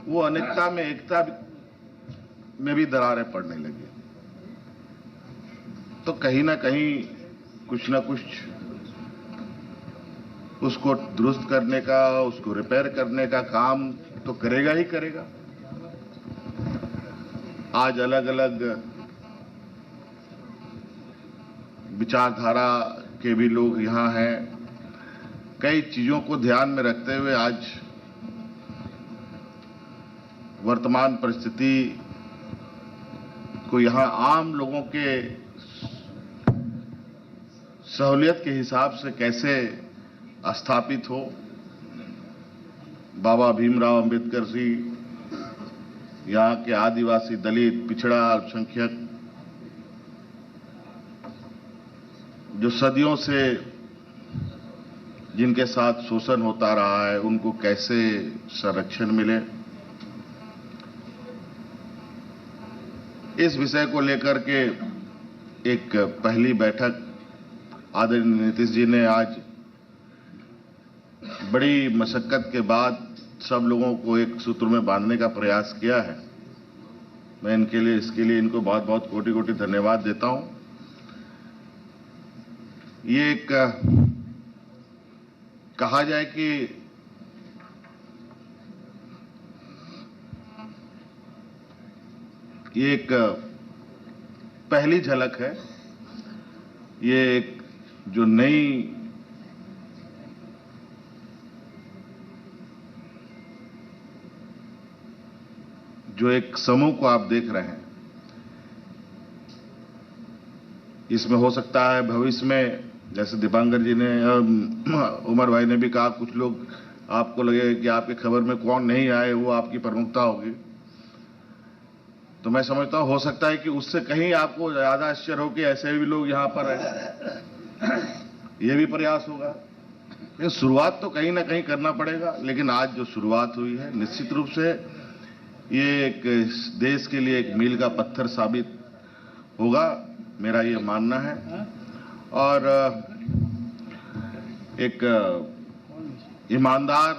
वो अनेकता में एकता में भी दरारें पड़ने लगी। तो कहीं ना कहीं कुछ ना कुछ उसको दुरुस्त करने का, उसको रिपेयर करने का काम तो करेगा ही करेगा। आज अलग अलग विचारधारा के भी लोग यहां हैं। कई चीजों को ध्यान में रखते हुए आज वर्तमान परिस्थिति को यहां आम लोगों के सहूलियत के हिसाब से कैसे स्थापित हो, बाबा भीमराव अंबेडकर जी, यहाँ के आदिवासी, दलित, पिछड़ा, अल्पसंख्यक जो सदियों से जिनके साथ शोषण होता रहा है, उनको कैसे संरक्षण मिले, इस विषय को लेकर के एक पहली बैठक आदरणीय नीतीश जी ने आज बड़ी मशक्कत के बाद सब लोगों को एक सूत्र में बांधने का प्रयास किया है। मैं इसके लिए इनको बहुत बहुत कोटि कोटि धन्यवाद देता हूं। ये एक कहा जाए कि ये एक पहली झलक है। ये एक जो नई जो एक समूह को आप देख रहे हैं, इसमें हो सकता है भविष्य में, जैसे दीपांकर जी ने, उमर भाई ने भी कहा, कुछ लोग आपको लगे कि आपकी खबर में कौन नहीं आए वो आपकी प्रमुखता होगी। तो मैं समझता हूं हो सकता है कि उससे कहीं आपको ज्यादा आश्चर्य हो कि ऐसे भी लोग यहां पर हैं। ये भी प्रयास होगा। लेकिन शुरुआत तो कहीं ना कहीं करना पड़ेगा। लेकिन आज जो शुरुआत हुई है, निश्चित रूप से ये एक देश के लिए एक मील का पत्थर साबित होगा, मेरा ये मानना है। और एक ईमानदार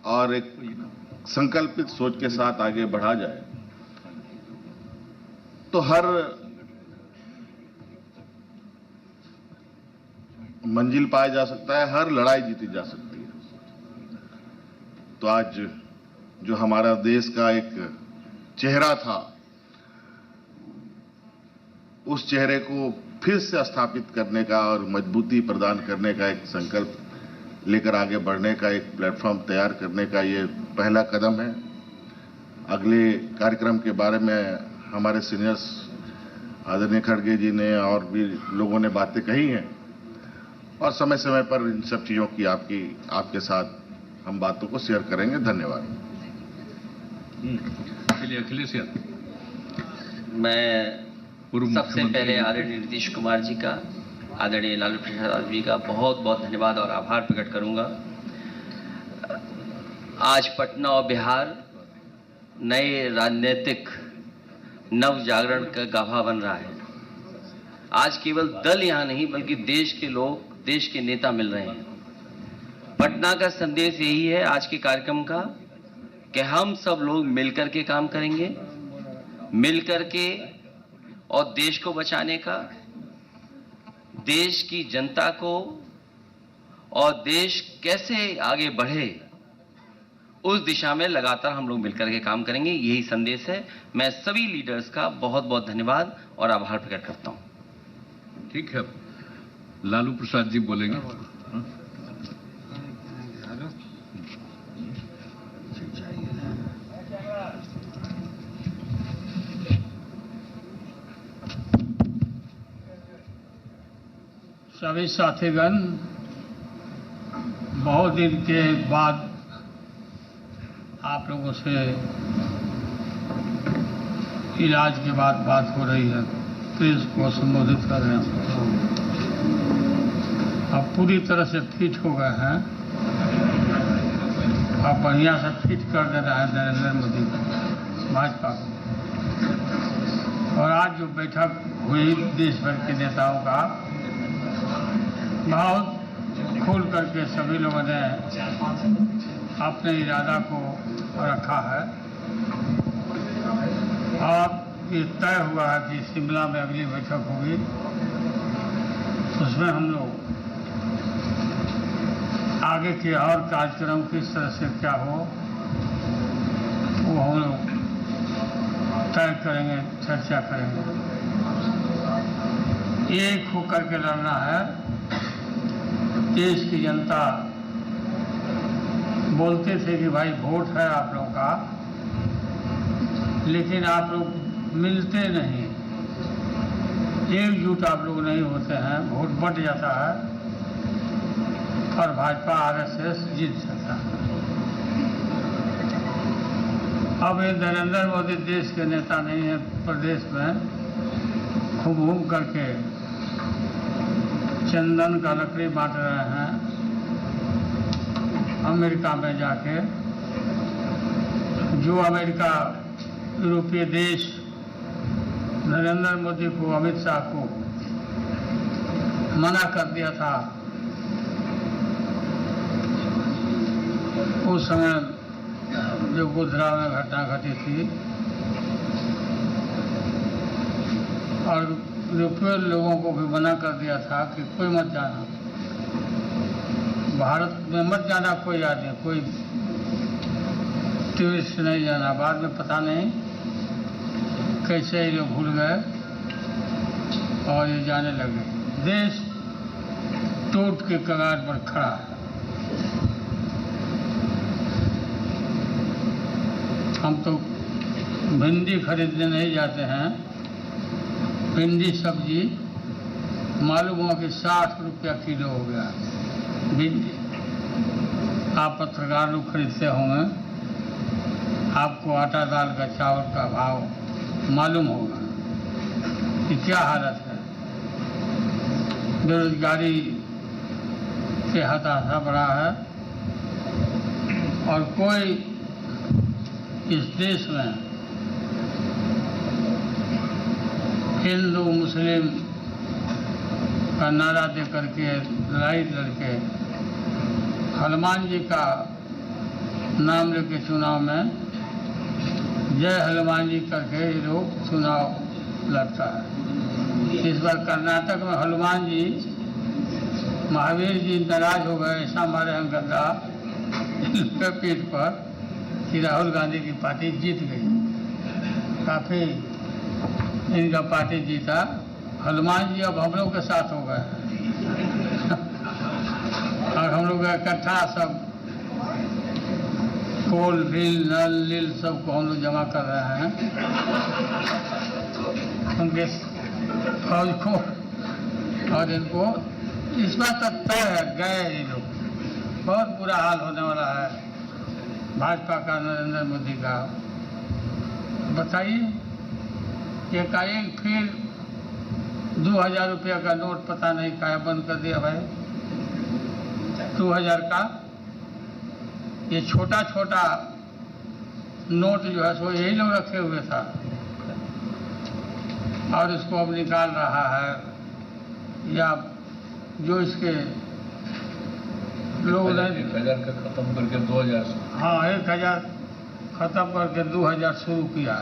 और एक संकल्पित सोच के साथ आगे बढ़ा जाए तो हर मंजिल पाया जा सकता है, हर लड़ाई जीती जा सकती है। तो आज जो हमारा देश का एक चेहरा था, उस चेहरे को फिर से स्थापित करने का और मजबूती प्रदान करने का एक संकल्प लेकर आगे बढ़ने का एक प्लेटफॉर्म तैयार करने का ये पहला कदम है। अगले कार्यक्रम के बारे में हमारे सीनियर्स आदरणीय खड़गे जी ने और भी लोगों ने बातें कही हैं, और समय समय पर इन सब चीजों की आपके साथ हम बातों को शेयर करेंगे। धन्यवाद। चलिए अखिलेश यार। मैं सबसे पहले आदरणीय नीतीश कुमार जी का, आदरणीय लालू प्रसाद जी का बहुत बहुत धन्यवाद और आभार प्रकट करूंगा। आज पटना और बिहार नए राजनीतिक नव जागरण का गाभा बन रहा है। आज केवल दल यहां नहीं बल्कि देश के लोग, देश के नेता मिल रहे हैं। पटना का संदेश यही है आज के कार्यक्रम का कि हम सब लोग मिलकर के काम करेंगे, मिलकर के, और देश को बचाने का, देश की जनता को, और देश कैसे आगे बढ़े उस दिशा में लगातार हम लोग मिलकर के काम करेंगे। यही संदेश है। मैं सभी लीडर्स का बहुत बहुत धन्यवाद और आभार प्रकट करता हूं। ठीक है, लालू प्रसाद जी बोलेंगे। सभी साथीगण, बहुत दिन के बाद आप लोगों से इलाज के बाद बात हो रही है, प्रेस को संबोधित कर रहे हैं। अब पूरी तरह से फिट हो गए हैं। अब बढ़िया से फिट कर दे रहा है नरेंद्र मोदी भाजपा को। और आज जो बैठक हुई देश भर के नेताओं का, बहुत खोल करके सभी लोगों ने अपने इरादा को रखा है और ये तय हुआ है कि शिमला में अगली बैठक होगी, उसमें हम लोग आगे के और कार्यक्रम किस तरह से क्या हो वो हम लोग तय करेंगे, चर्चा करेंगे। एक होकर के लड़ना है। देश की जनता बोलते थे कि भाई वोट है आप लोगों का, लेकिन आप लोग मिलते नहीं, एकजुट आप लोग नहीं होते हैं, वोट बट जाता है और भाजपा आरएसएस जीत जाता है। अब ये नरेंद्र मोदी देश के नेता नहीं है, प्रदेश में घूम घूम करके चंदन का लकड़ी बांट रहे हैं। अमेरिका में जाके जो अमेरिका यूरोपीय देश नरेंद्र मोदी को, अमित शाह को मना कर दिया था, उस समय जो गुजरात में घटना घटी थी और यूरोपीय लोगों को भी मना कर दिया था कि कोई मत जाना, भारत में मत जाना कोई आदमी, कोई टूरिस्ट नहीं जाना। बाद में पता नहीं कैसे ये लोग भूल गए और ये जाने लगे। देश टूट के कगार पर खड़ा है। हम तो भिंडी खरीदने नहीं जाते हैं, भिंडी सब्जी मालूम हुआ कि 60 रुपया किलो हो गया भिंडी। आप पत्रकार लोग खरीदते होंगे, आपको आटा दाल का, चावल का भाव मालूम होगा कि क्या हालत है। बेरोजगारी के हताशा बढ़ा है और कोई इस देश में हिंदू मुस्लिम का नारा दे करके, लड़ाई लड़के, हनुमान जी का नाम लेके चुनाव में जय हनुमान जी करके ये लोग चुनाव लड़ता है। इस बार कर्नाटक में हनुमान जी, महावीर जी नाराज हो गए, ऐसा मारे हैं गद्दा इनके पीठ पर कि राहुल गांधी की पार्टी जीत गई। काफ़ी इनका पार्टी जीता। हनुमान जी अब हम लोग के साथ हो गए और हम लोग इकट्ठा सब कोल बिल, नल नील सबको हम लोग जमा कर रहे हैं उनके फौज को, और इनको इस बात तक तय है गए ये लोग। बहुत बुरा हाल होने वाला है भाजपा का, नरेंद्र मोदी का। बताइए एकाएक फिर 2000 रुपया का नोट पता नहीं क्या बंद कर दिया भाई। 2000 का ये छोटा छोटा नोट जो है सो यही लोग रखे हुए था और इसको अब निकाल रहा है, या जो इसके लोग 1000 का खत्म करके 2000। हाँ, 1000 खत्म करके 2000 शुरू किया,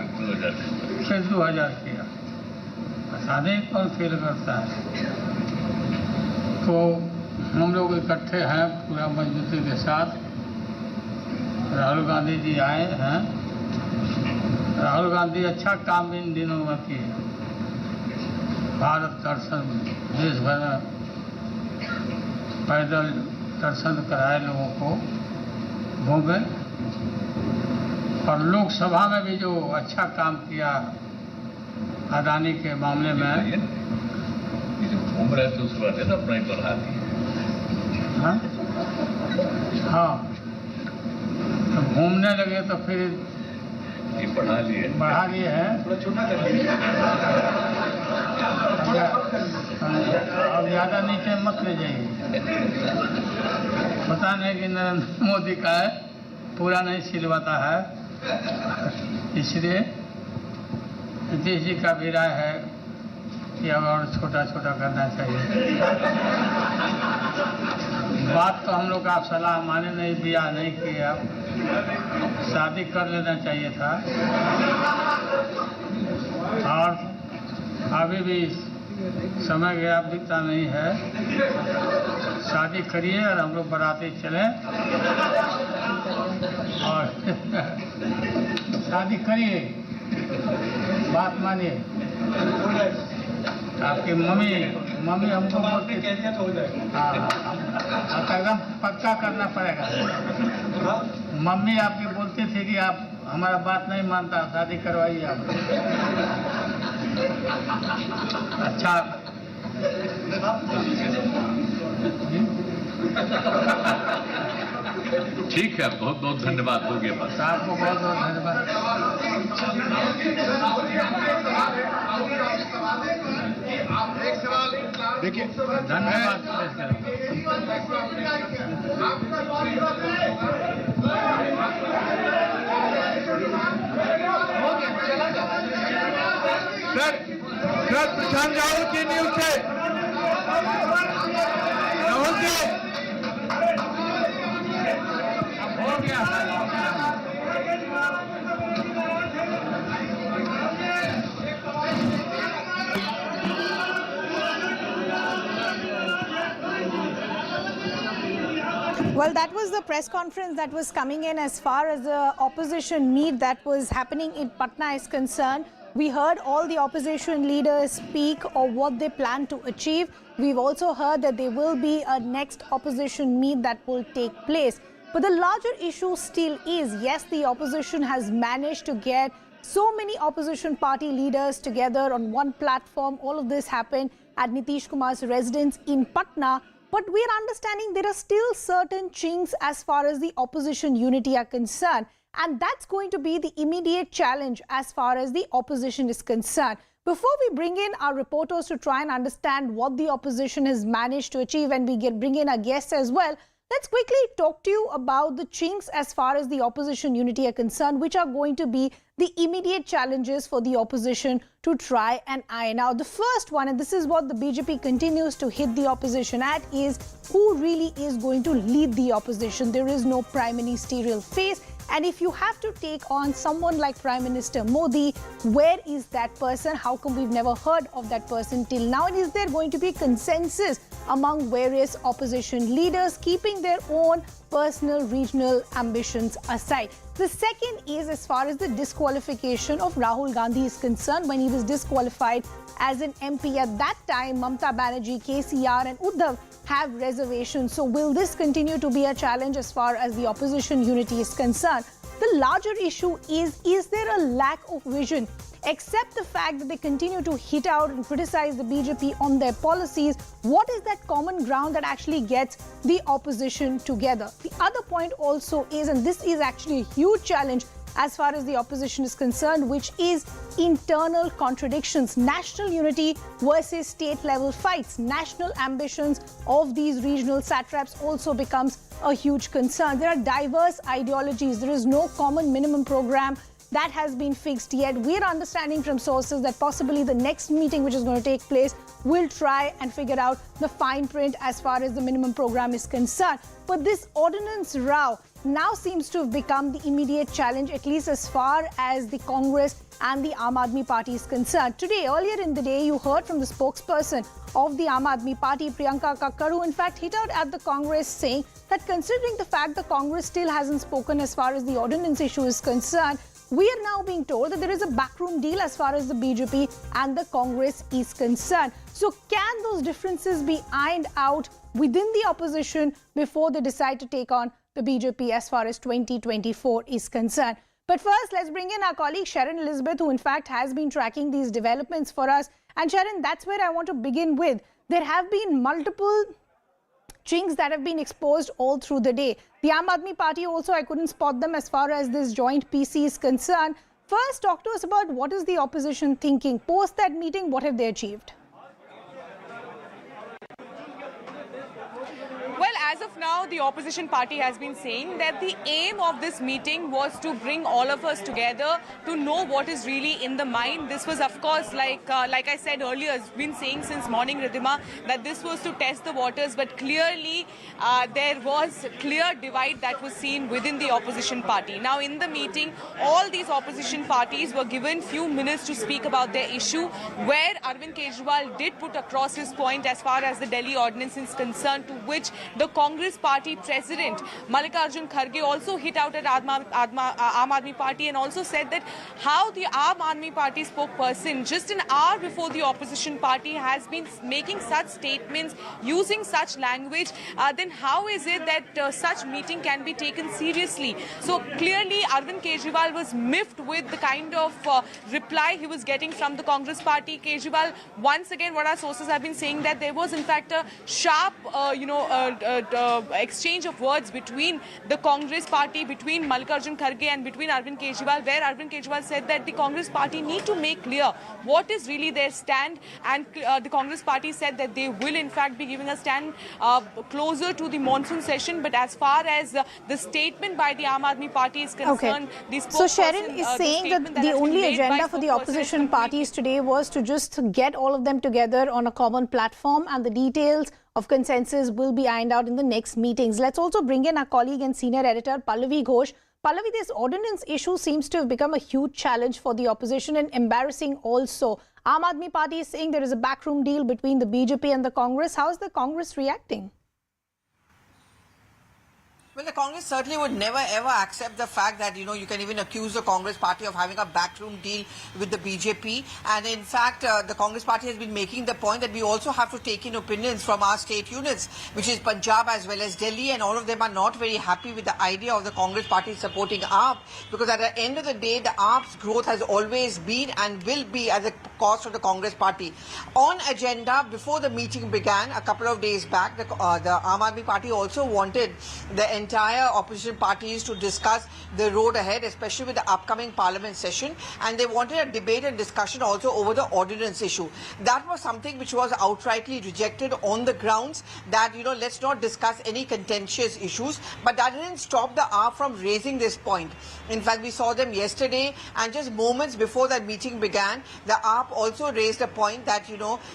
फिर 2000 किया। पता नहीं कौन फेल करता है। तो हम लोग इकट्ठे हैं पूरा मजबूती के साथ। राहुल गांधी जी आए हैं। राहुल गांधी अच्छा काम इन दिनों में किए। भारत दर्शन देश भर में पैदल दर्शन कराए, लोगों को घूमे, और लोकसभा में भी जो अच्छा काम किया अदानी के मामले में। ये जो घूम रहे थे उस बात है ना, अपना ही बढ़ा दिए। हाँ, तो घूमने लगे तो फिर ये बढ़ा लिए हैं। अब ज़्यादा नीचे मत ले जाइए। पता नहीं कि नरेंद्र मोदी का है, पूरा नहीं सिलवाता है, इसलिए नीतीश जी का भी राय है कि अब और छोटा छोटा करना चाहिए। बात तो हम लोग आप सलाह माने नहीं, ब्याह नहीं किए, आप शादी कर लेना चाहिए था। और अभी भी समय गया बीता नहीं है, शादी करिए और हम लोग बाराती चलें और शादी करिए, बात मानिए। आपकी मम्मी हमको बोलती एकदम पक्का करना पड़ेगा। मम्मी आपकी बोलती थी कि आप हमारा बात नहीं मानता, शादी करवाइए आप। अच्छा ठीक है, बहुत बहुत धन्यवाद, हो गया बस। आपको बहुत बहुत धन्यवाद। एक सवाल देखिए, धन्यवाद। सर प्रशांत राहुल की न्यूज से राहुल जी हो गया। Well, that was the press conference that was coming in as far as the opposition meet that was happening in Patna is concerned. We heard all the opposition leaders speak of what they plan to achieve. We've also heard that there will be a next opposition meet that will take place. But the larger issue still is, yes, the opposition has managed to get so many opposition party leaders together on one platform. All of this happened at Nitish Kumar's residence in Patna. But we are understanding there are still certain chinks as far as the opposition unity are concerned. And that's going to be the immediate challenge as far as the opposition is concerned. Before we bring in our reporters to try and understand what the opposition has managed to achieve, and we bring in our guests as well, let's quickly talk to you about the chinks as far as the opposition unity are concerned, which are going to be the immediate challenges for the opposition to try and iron out. The first one, and this is what the BJP continues to hit the opposition at, is who really is going to lead the opposition. There is no prime ministerial face. And if you have to take on someone like Prime Minister Modi, where is that person? How come we've never heard of that person till now? And is there going to be consensus among various opposition leaders, keeping their own personal regional ambitions aside? The second is as far as the disqualification of Rahul Gandhi is concerned. When he was disqualified as an MP at that time, Mamata Banerjee, KCR and Uddhav have reservations. So will this continue to be a challenge as far as the opposition unity is concerned? The larger issue is there a lack of vision? Except the fact that they continue to hit out and criticize the BJP on their policies, what is that common ground that actually gets the opposition together? The other point also is, and this is actually a huge challenge as far as the opposition is concerned, which is internal contradictions. National unity versus state-level fights. National ambitions of these regional satraps also becomes a huge concern. There are diverse ideologies. There is no common minimum program that has been fixed yet. We're understanding from sources that possibly the next meeting which is going to take place will try and figure out the fine print as far as the minimum program is concerned. But this ordinance row now seems to have become the immediate challenge, at least as far as the Congress and the Aam Aadmi Party is concerned. Today, earlier in the day, you heard from the spokesperson of the Aam Aadmi Party, Priyanka Kakkar, who in fact hit out at the Congress saying that considering the fact the Congress still hasn't spoken as far as the ordinance issue is concerned, we are now being told that there is a backroom deal as far as the BJP and the Congress is concerned. So can those differences be ironed out within the opposition before they decide to take on the BJP as far as 2024 is concerned? But first, let's bring in our colleague Sharon Elizabeth, who in fact has been tracking these developments for us. And Sharon, that's where I want to begin with. There have been multiple chinks that have been exposed all through the day. The Aam Aadmi Party also, I couldn't spot them as far as this joint PC is concerned. First, talk to us about what is the opposition thinking. Post that meeting, what have they achieved? Well, as of now the opposition party has been saying that the aim of this meeting was to bring all of us together to know what is really in the mind. This was, of course, like I said earlier, has been saying since morning, Ridhima, that this was to test the waters, but clearly there was clear divide that was seen within the opposition party. Now, in the meeting, all these opposition parties were given few minutes to speak about their issue, where Arvind Kejriwal did put across his point as far as the Delhi ordinance is concerned, to which the Congress party president Mallikarjun Kharge also hit out at Aam Aadmi Party and also said that how the Aam Aadmi Party spokesperson just an hour before the opposition party has been making such statements, using such language, then how is it that such meeting can be taken seriously? So clearly Arvind Kejriwal was miffed with the kind of reply he was getting from the Congress party. Kejriwal, once again, what our sources have been saying, that there was in fact a sharp exchange of words between the Congress party, between Mallikarjun Kharge and between Arvind Kejriwal, where Arvind Kejriwal said that the Congress party need to make clear what is really their stand, and the Congress party said that they will in fact be giving a stand closer to the monsoon session. But as far as the statement by the Aam Aadmi Party is concerned, the so Sharon is saying that the only agenda for the opposition parties today was to just get all of them together on a common platform, and the details of consensus will be ironed out in the next meetings. Let's also bring in our colleague and senior editor Pallavi Ghosh. Pallavi, this ordinance issue seems to have become a huge challenge for the opposition and embarrassing also. Aam Aadmi Party is saying there is a backroom deal between the BJP and the Congress. How is the Congress reacting? Well, the Congress certainly would never ever accept the fact that, you can even accuse the Congress party of having a backroom deal with the BJP. And in fact, the Congress party has been making the point that we also have to take in opinions from our state units, which is Punjab as well as Delhi, and all of them are not very happy with the idea of the Congress party supporting AAP, because at the end of the day, the AAP's growth has always been and will be at the cost of the Congress party. On agenda, before the meeting began a couple of days back, the Aam Aadmi Party also wanted the entire opposition parties to discuss the road ahead, especially with the upcoming parliament session, and they wanted a debate and discussion also over the ordinance issue. That was something which was outrightly rejected on the grounds that, let's not discuss any contentious issues, but that didn't stop the AAP from raising this point. In fact, we saw them yesterday, and just moments before that meeting began, the AAP also raised a point that,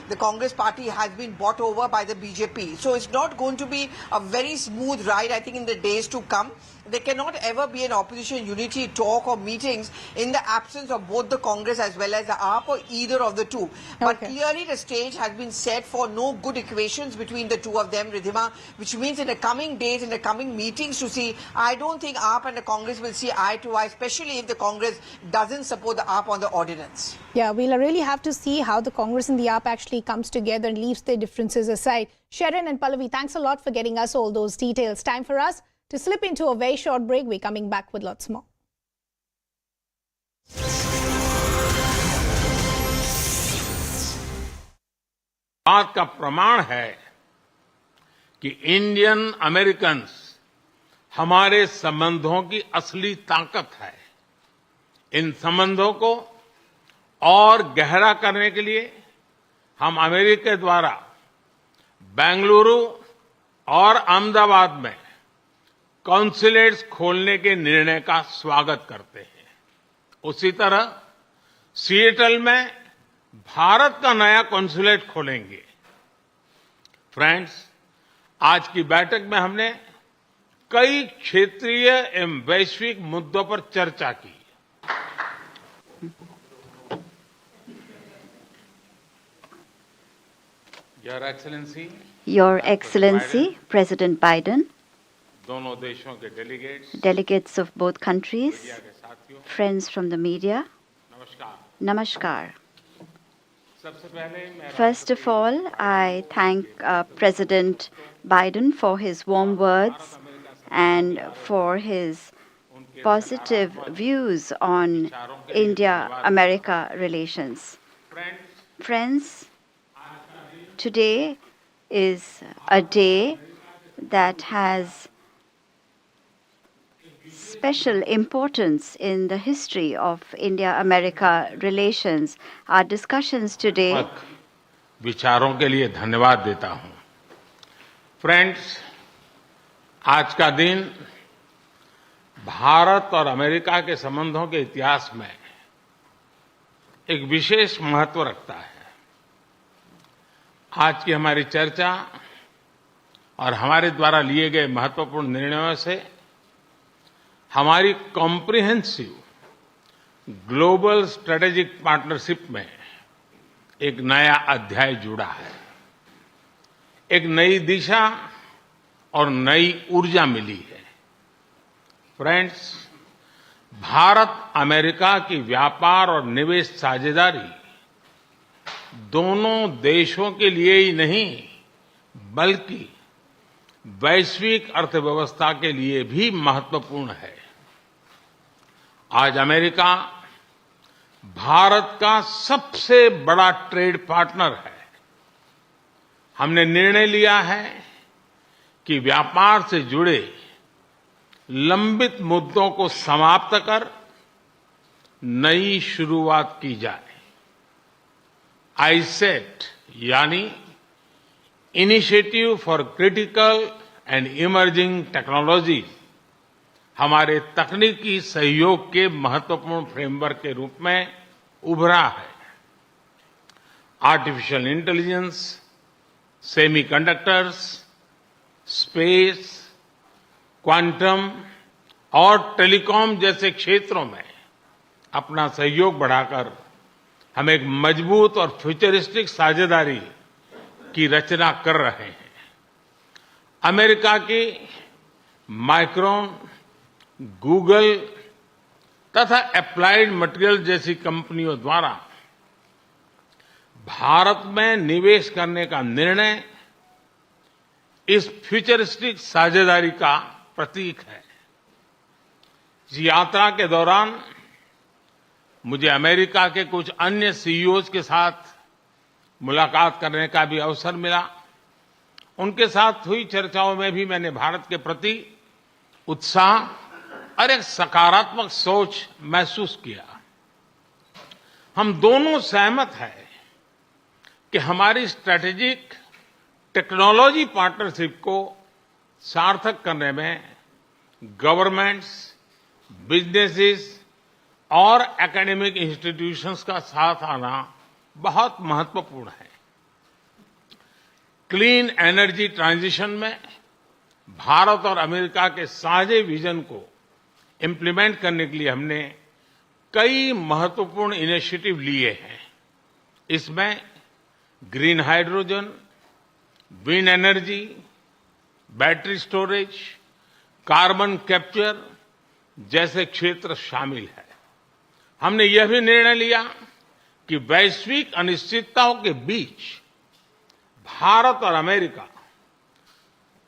the Congress party has been bought over by the BJP. So it's not going to be a very smooth ride, I think, in the days to come. There cannot ever be an opposition unity talk or meetings in the absence of both the Congress as well as the AAP, or either of the two. But clearly the stage has been set for no good equations between the two of them, Ridhima, which means in the coming days, in the coming meetings to see, I don't think AAP and the Congress will see eye to eye, especially if the Congress doesn't support the AAP on the ordinance. Yeah, we'll really have to see how the Congress and the AAP actually comes together and leaves their differences aside. Sharon and Pallavi, thanks a lot for getting us all those details. Time for us to slip into a very short break. We're coming back with lots more. बात का प्रमाण है कि Indian Americans हमारे संबंधों की असली ताकत है। इन संबंधों को और गहरा करने के लिए हम अमेरिका द्वारा बेंगलुरु और अहमदाबाद में कॉन्सुलेट्स खोलने के निर्णय का स्वागत करते हैं। उसी तरह सिएटल में भारत का नया कॉन्सुलेट खोलेंगे। फ्रेंड्स, आज की बैठक में हमने कई क्षेत्रीय एवं वैश्विक मुद्दों पर चर्चा की। Your Excellency, President Biden, दोनों देशों के delegates of both countries, friends from the media, Namaskar. First of all, I thank President Biden for his warm words and for his positive views on India-America relations. Friends, today is a day that has special importance in the history of India-America relations. Our discussions today. विचारों के लिए धन्यवाद देता हूं। Friends, आज का दिन आज का दिन भारत और अमेरिका के संबंधों के इतिहास में एक विशेष महत्व रखता है। आज की हमारी चर्चा और हमारे द्वारा लिए गए महत्वपूर्ण निर्णयों से हमारी कॉम्प्रिहेंसिव ग्लोबल स्ट्रेटेजिक पार्टनरशिप में एक नया अध्याय जुड़ा है। एक नई दिशा और नई ऊर्जा मिली है। फ्रेंड्स, भारत अमेरिका की व्यापार और निवेश साझेदारी दोनों देशों के लिए ही नहीं बल्कि वैश्विक अर्थव्यवस्था के लिए भी महत्वपूर्ण है। आज अमेरिका भारत का सबसे बड़ा ट्रेड पार्टनर है। हमने निर्णय लिया है कि व्यापार से जुड़े लंबित मुद्दों को समाप्त कर नई शुरुआत की जाए। आईसेट यानी initiative for critical and emerging technology हमारे तकनीकी सहयोग के महत्वपूर्ण फ्रेमवर्क के रूप में उभरा है। Artificial intelligence, semiconductors, space, quantum और टेलीकॉम जैसे क्षेत्रों में अपना सहयोग बढ़ाकर हम एक मजबूत और फ्यूचरिस्टिक साझेदारी की रचना कर रहे हैं। अमेरिका की माइक्रॉन, गूगल तथा एप्लाइड मटेरियल जैसी कंपनियों द्वारा भारत में निवेश करने का निर्णय इस फ्यूचरिस्टिक साझेदारी का प्रतीक है। इस यात्रा के दौरान मुझे अमेरिका के कुछ अन्य सीईओज के साथ मुलाकात करने का भी अवसर मिला। उनके साथ हुई चर्चाओं में भी मैंने भारत के प्रति उत्साह और एक सकारात्मक सोच महसूस किया। हम दोनों सहमत हैं कि हमारी स्ट्रैटेजिक टेक्नोलॉजी पार्टनरशिप को सार्थक करने में गवर्नमेंट्स, बिजनेसेस और एकेडमिक इंस्टीट्यूशंस का साथ आना बहुत महत्वपूर्ण है। क्लीन एनर्जी ट्रांजिशन में भारत और अमेरिका के साझे विजन को इम्प्लीमेंट करने के लिए हमने कई महत्वपूर्ण इनिशिएटिव लिए हैं। इसमें green hydrogen, wind energy, battery storage, carbon capture जैसे क्षेत्र शामिल है। हमने यह भी निर्णय लिया कि वैश्विक अनिश्चितताओं के बीच भारत और अमेरिका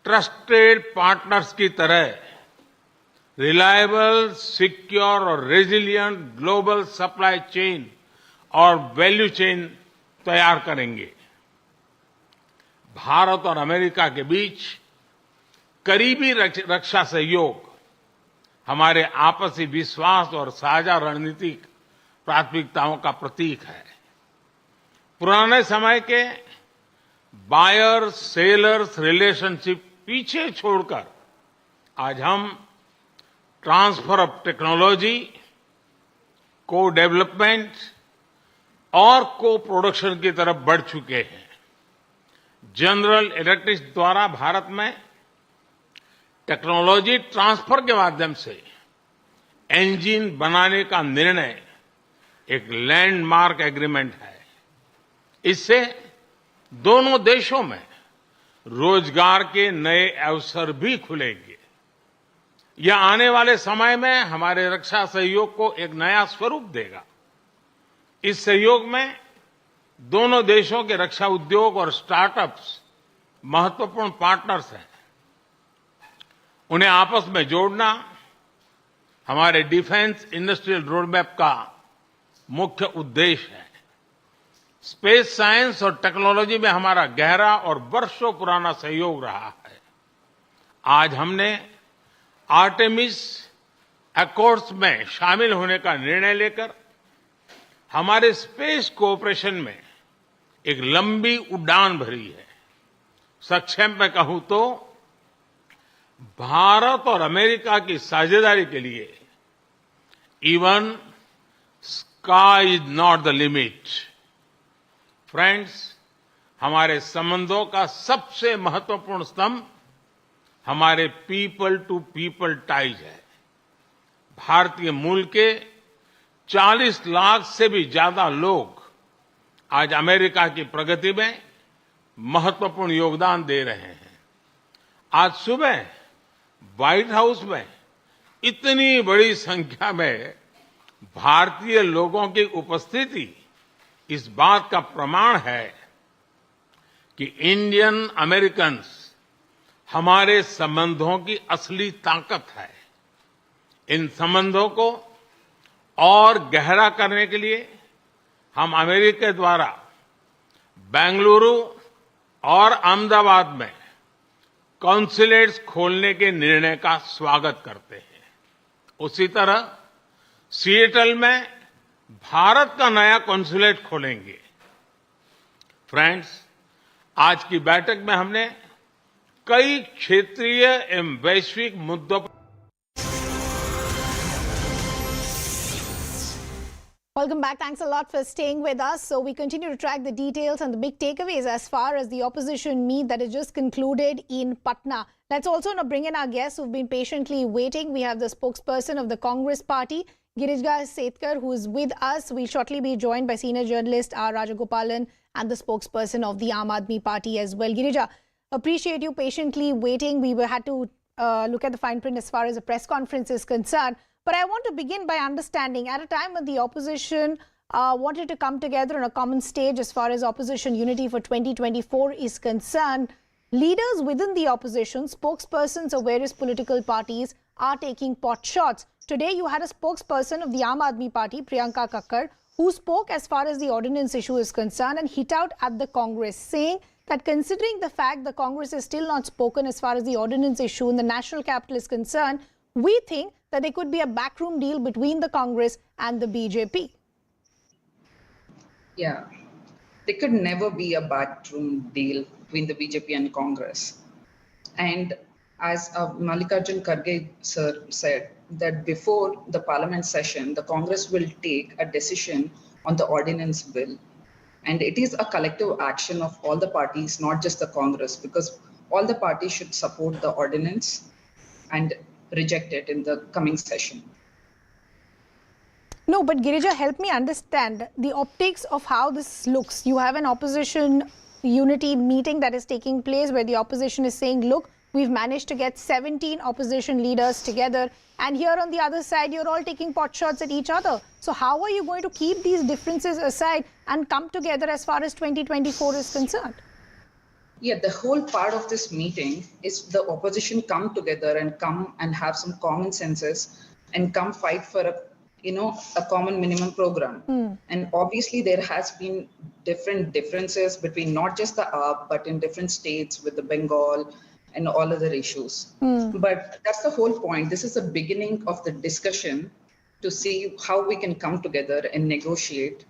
ट्रस्टेड पार्टनर्स की तरह रिलायबल, सिक्योर और रेजिलिएंट ग्लोबल सप्लाई चेन और वैल्यू चेन तैयार करेंगे। भारत और अमेरिका के बीच करीबी रक्षा सहयोग हमारे आपसी विश्वास और साझा रणनीतिक प्राथमिकताओं का प्रतीक है। पुराने समय के बायर सेलर्स रिलेशनशिप पीछे छोड़कर आज हम ट्रांसफर ऑफ टेक्नोलॉजी, को डेवलपमेंट और को प्रोडक्शन की तरफ बढ़ चुके हैं। जनरल इलेक्ट्रिक द्वारा भारत में टेक्नोलॉजी ट्रांसफर के माध्यम से इंजन बनाने का निर्णय एक लैंडमार्क एग्रीमेंट है। इससे दोनों देशों में रोजगार के नए अवसर भी खुलेंगे। यह आने वाले समय में हमारे रक्षा सहयोग को एक नया स्वरूप देगा। इस सहयोग में दोनों देशों के रक्षा उद्योग और स्टार्टअप्स महत्वपूर्ण पार्टनर्स हैं। उन्हें आपस में जोड़ना हमारे डिफेंस इंडस्ट्रियल रोडमैप का मुख्य उद्देश्य है। स्पेस साइंस और टेक्नोलॉजी में हमारा गहरा और वर्षों पुराना सहयोग रहा है। आज हमने आर्टेमिस अकॉर्ड्स में शामिल होने का निर्णय लेकर हमारे स्पेस कोऑपरेशन में एक लंबी उड़ान भरी है। संक्षेप में कहूं तो भारत और अमेरिका की साझेदारी के लिए even sky is not the limit. Friends, हमारे संबंधों का सबसे महत्वपूर्ण स्तंभ हमारे पीपल टू पीपल टाइज है। भारतीय मूल के 40 लाख से भी ज्यादा लोग आज अमेरिका की प्रगति में महत्वपूर्ण योगदान दे रहे हैं। आज सुबह व्हाइट हाउस में इतनी बड़ी संख्या में भारतीय लोगों की उपस्थिति इस बात का प्रमाण है कि इंडियन अमेरिकन्स हमारे संबंधों की असली ताकत है। इन संबंधों को और गहरा करने के लिए हम अमेरिका द्वारा बेंगलुरु और अहमदाबाद में कॉन्सुलेट्स खोलने के निर्णय का स्वागत करते हैं। उसी तरह सिएटल में भारत का नया कॉन्सुलेट खोलेंगे। फ्रेंड्स, आज की बैठक में हमने कई क्षेत्रीय एवं वैश्विक मुद्दों पर Welcome back. Thanks a lot for staying with us. So we continue to track the details and the big takeaways as far as the opposition meet that is just concluded in Patna. Let's also now bring in our guests who've been patiently waiting. We have the spokesperson of the Congress party, Girija Setkar, who is with us. We'll shortly be joined by senior journalist R. Rajagopalan and the spokesperson of the Aam Aadmi Party as well. Girija, appreciate you patiently waiting. We had to look at the fine print as far as the press conference is concerned. But I want to begin by understanding, at a time when the opposition wanted to come together on a common stage as far as opposition unity for 2024 is concerned, leaders within the opposition, spokespersons of various political parties are taking pot shots. Today, you had a spokesperson of the Aam Aadmi Party, Priyanka Kakkar, who spoke as far as the ordinance issue is concerned and hit out at the Congress, saying that considering the fact the Congress is still not spoken as far as the ordinance issue in the national capital is concerned, we think that there could be a backroom deal between the Congress and the BJP. Yeah, there could never be a backroom deal between the BJP and Congress. And as Mallikarjun Kharge sir said, that before the parliament session, the Congress will take a decision on the ordinance bill. And it is a collective action of all the parties, not just the Congress, because all the parties should support the ordinance and reject it in the coming session. No, but Girija, help me understand the optics of how this looks. You have an opposition unity meeting that is taking place where the opposition is saying, look, we've managed to get 17 opposition leaders together. And here on the other side, you're all taking pot shots at each other. So how are you going to keep these differences aside and come together as far as 2024 is concerned? Yeah, the whole part of this meeting is the opposition come together and come and have some common senses and come fight for a common minimum program. And obviously there has been differences between not just the AAP, but in different states with the Bengal and all other issues. But that's the whole point. This is the beginning of the discussion to see how we can come together and negotiate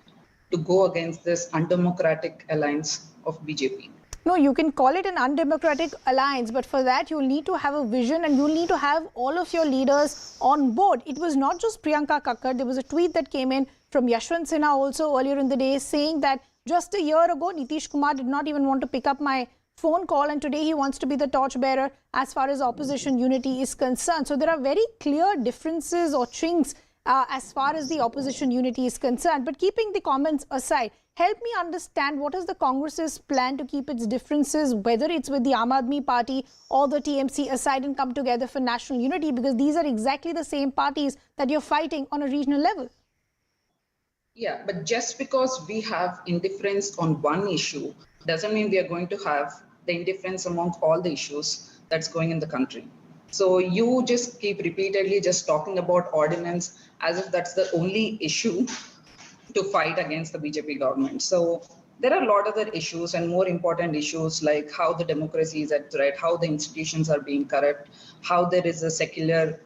to go against this undemocratic alliance of BJP. No, you can call it an undemocratic alliance, but for that you'll need to have a vision and you'll need to have all of your leaders on board. It was not just Priyanka Kakkar. There was a tweet that came in from Yashwant Sinha also earlier in the day saying that just a year ago, Nitish Kumar did not even want to pick up my phone call and today he wants to be the torchbearer as far as opposition unity is concerned. So there are very clear differences or chinks as far as the opposition unity is concerned. But keeping the comments aside, help me understand what is the Congress's plan to keep its differences, whether it's with the Aam Aadmi Party or the TMC aside and come together for national unity, because these are exactly the same parties that you're fighting on a regional level. Yeah, but just because we have indifference on one issue doesn't mean we are going to have the indifference among all the issues that's going in the country. So you just keep repeatedly just talking about ordinance as if that's the only issue to fight against the BJP government. So there are a lot of other issues and more important issues like how the democracy is at threat, how the institutions are being corrupt, how there is a secular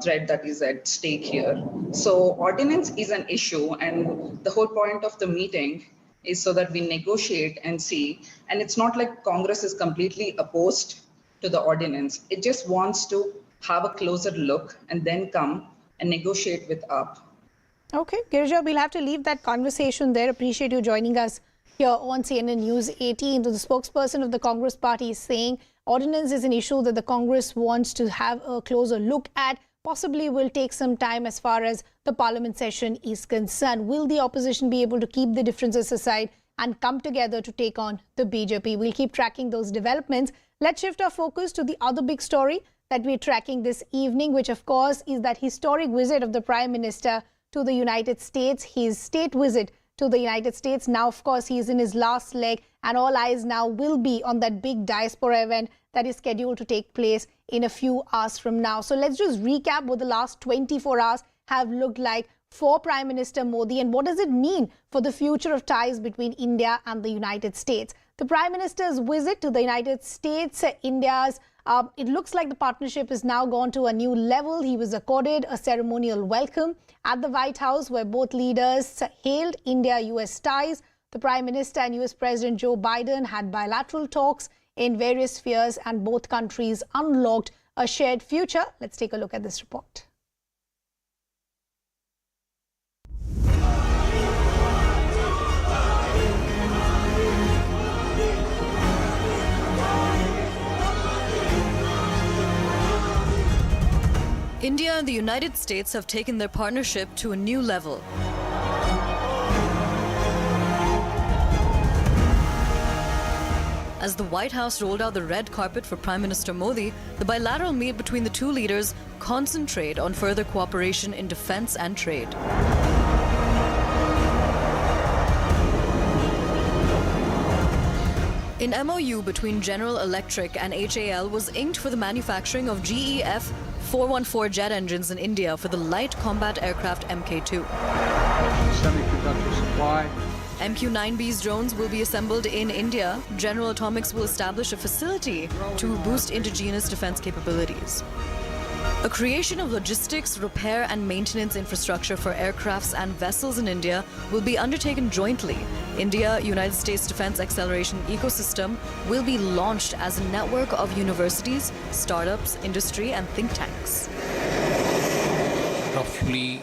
threat that is at stake here. So ordinance is an issue, and the whole point of the meeting is so that we negotiate and see. And it's not like Congress is completely opposed to the ordinance. It just wants to have a closer look and then come and negotiate with AAP. Okay, Girija, we'll have to leave that conversation there. Appreciate you joining us here on CNN News 18. The spokesperson of the Congress party is saying ordinance is an issue that the Congress wants to have a closer look at. Possibly will take some time as far as the parliament session is concerned. Will the opposition be able to keep the differences aside and come together to take on the BJP? We'll keep tracking those developments. Let's shift our focus to the other big story that we're tracking this evening, which of course is that historic visit of the Prime Minister to the United States, his state visit to the United States. Now, of course, he is in his last leg and all eyes now will be on that big diaspora event that is scheduled to take place in a few hours from now. So let's just recap what the last 24 hours have looked like for Prime Minister Modi and what does it mean for the future of ties between India and the United States. The Prime Minister's visit to the United States, it looks like the partnership has now gone to a new level. He was accorded a ceremonial welcome at the White House where both leaders hailed India-US ties. The Prime Minister and US President Joe Biden had bilateral talks in various spheres and both countries unlocked a shared future. Let's take a look at this report. India and the United States have taken their partnership to a new level. As the White House rolled out the red carpet for Prime Minister Modi, the bilateral meet between the two leaders concentrate on further cooperation in defense and trade. An MOU between General Electric and HAL was inked for the manufacturing of GEF 414 jet engines in India for the light combat aircraft Mk2. Semiconductor supply. MQ-9B's drones will be assembled in India. General Atomics will establish a facility to boost indigenous defense capabilities. A creation of logistics, repair and maintenance infrastructure for aircrafts and vessels in India will be undertaken jointly. India-United States Defense Acceleration Ecosystem will be launched as a network of universities, startups, industry and think tanks. Roughly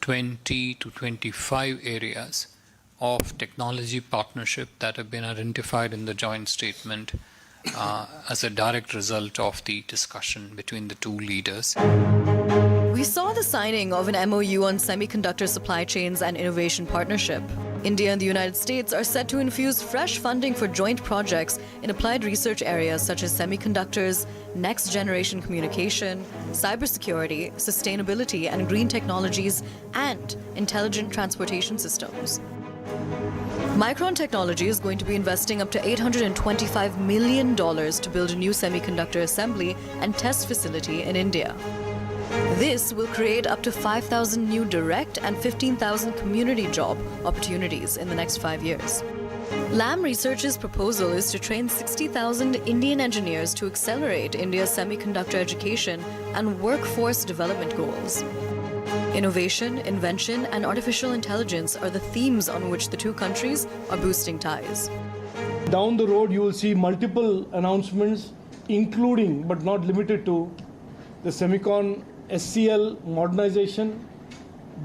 20 to 25 areas of technology partnership that have been identified in the joint statement as a direct result of the discussion between the two leaders. We saw the signing of an MOU on semiconductor supply chains and innovation partnership. India and the United States are set to infuse fresh funding for joint projects in applied research areas such as semiconductors, next-generation communication, cybersecurity, sustainability and green technologies, and intelligent transportation systems. Micron Technology is going to be investing up to $825 million to build a new semiconductor assembly and test facility in India. This will create up to 5,000 new direct and 15,000 community job opportunities in the next 5 years. Lam Research's proposal is to train 60,000 Indian engineers to accelerate India's semiconductor education and workforce development goals. Innovation, invention, and artificial intelligence are the themes on which the two countries are boosting ties. Down the road, you will see multiple announcements, including but not limited to the Semicon SCL modernization,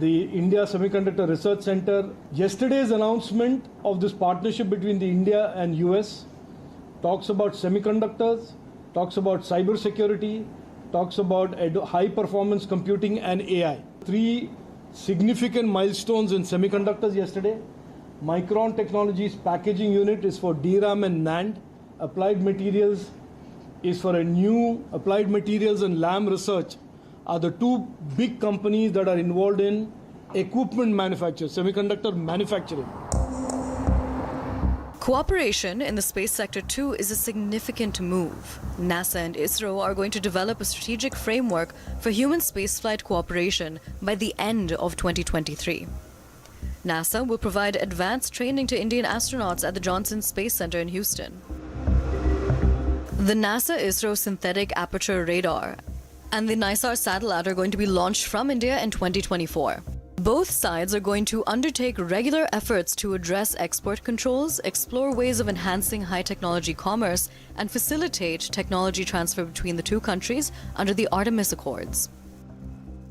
the India Semiconductor Research Center. Yesterday's announcement of this partnership between the India and US talks about semiconductors, talks about cybersecurity, talks about high-performance computing and AI. 3 significant milestones in semiconductors yesterday. Micron Technology's packaging unit is for DRAM and NAND. Applied Materials is for a new Applied Materials and Lam Research are the 2 big companies that are involved in equipment manufacture, semiconductor manufacturing. Cooperation in the space sector too is a significant move. NASA and ISRO are going to develop a strategic framework for human spaceflight cooperation by the end of 2023. NASA will provide advanced training to Indian astronauts at the Johnson Space Center in Houston. The NASA-ISRO Synthetic Aperture Radar and the NISAR satellite are going to be launched from India in 2024. Both sides are going to undertake regular efforts to address export controls, explore ways of enhancing high-technology commerce, and facilitate technology transfer between the two countries under the Artemis Accords.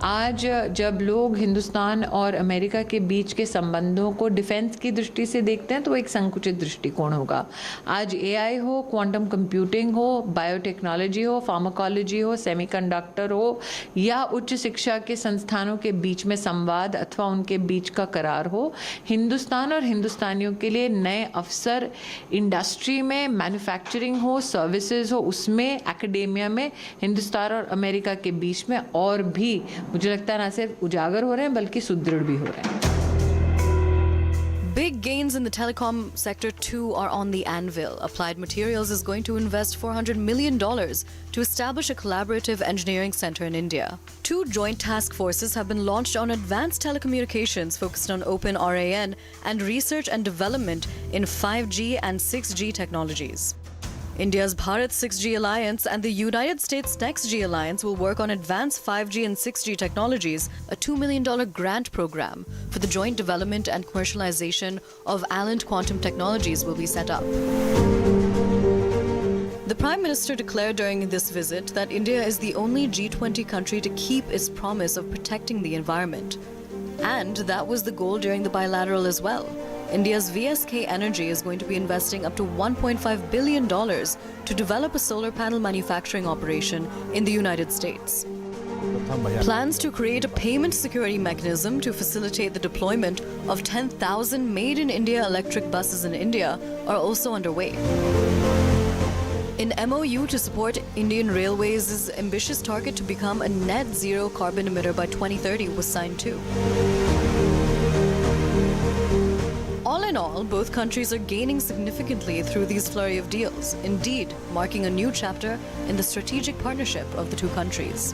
आज जब लोग हिंदुस्तान और America के बीच के संबंधों को defence की दृष्टि से देखते हैं तो एक संकुचित दृष्टिकोण होगा। आज एआई हो, क्वांटम कंप्यूटिंग हो, बायोटेक्नोलॉजी हो, फार्माकोलॉजी हो, सेमीकंडक्टर हो या उच्च शिक्षा के संस्थानों के बीच में संवाद अथवा उनके बीच का करार हो, हिंदुस्तान और हिंदुस्तानियों के लिए नए अवसर इंडस्ट्री में, मैन्युफैक्चरिंग हो, सर्विसेज हो, उसमें एकेडेमिया में हिंदुस्तान और अमेरिका के बीच में और भी मुझे लगता है ना सिर्फ उजागर हो रहे हैं बल्कि सुदृढ़ भी हो रहे हैं। Big gains in the telecom sector too are on the anvil. Applied Materials is going to invest $400 million to establish a collaborative engineering center in India. 2 joint task forces have been launched on advanced telecommunications focused on open RAN and research and development in 5G and 6G technologies. India's Bharat 6G Alliance and the United States Next G Alliance will work on advanced 5G and 6G technologies. A $2 million grant program for the joint development and commercialization of Alliant Quantum Technologies will be set up. The Prime Minister declared during this visit that India is the only G20 country to keep its promise of protecting the environment. And that was the goal during the bilateral as well. India's VSK Energy is going to be investing up to $1.5 billion to develop a solar panel manufacturing operation in the United States. Plans to create a payment security mechanism to facilitate the deployment of 10,000 made-in-India electric buses in India are also underway. An MOU to support Indian Railways' ambitious target to become a net zero carbon emitter by 2030 was signed too. All in all, both countries are gaining significantly through these flurry of deals, indeed marking a new chapter in the strategic partnership of the two countries.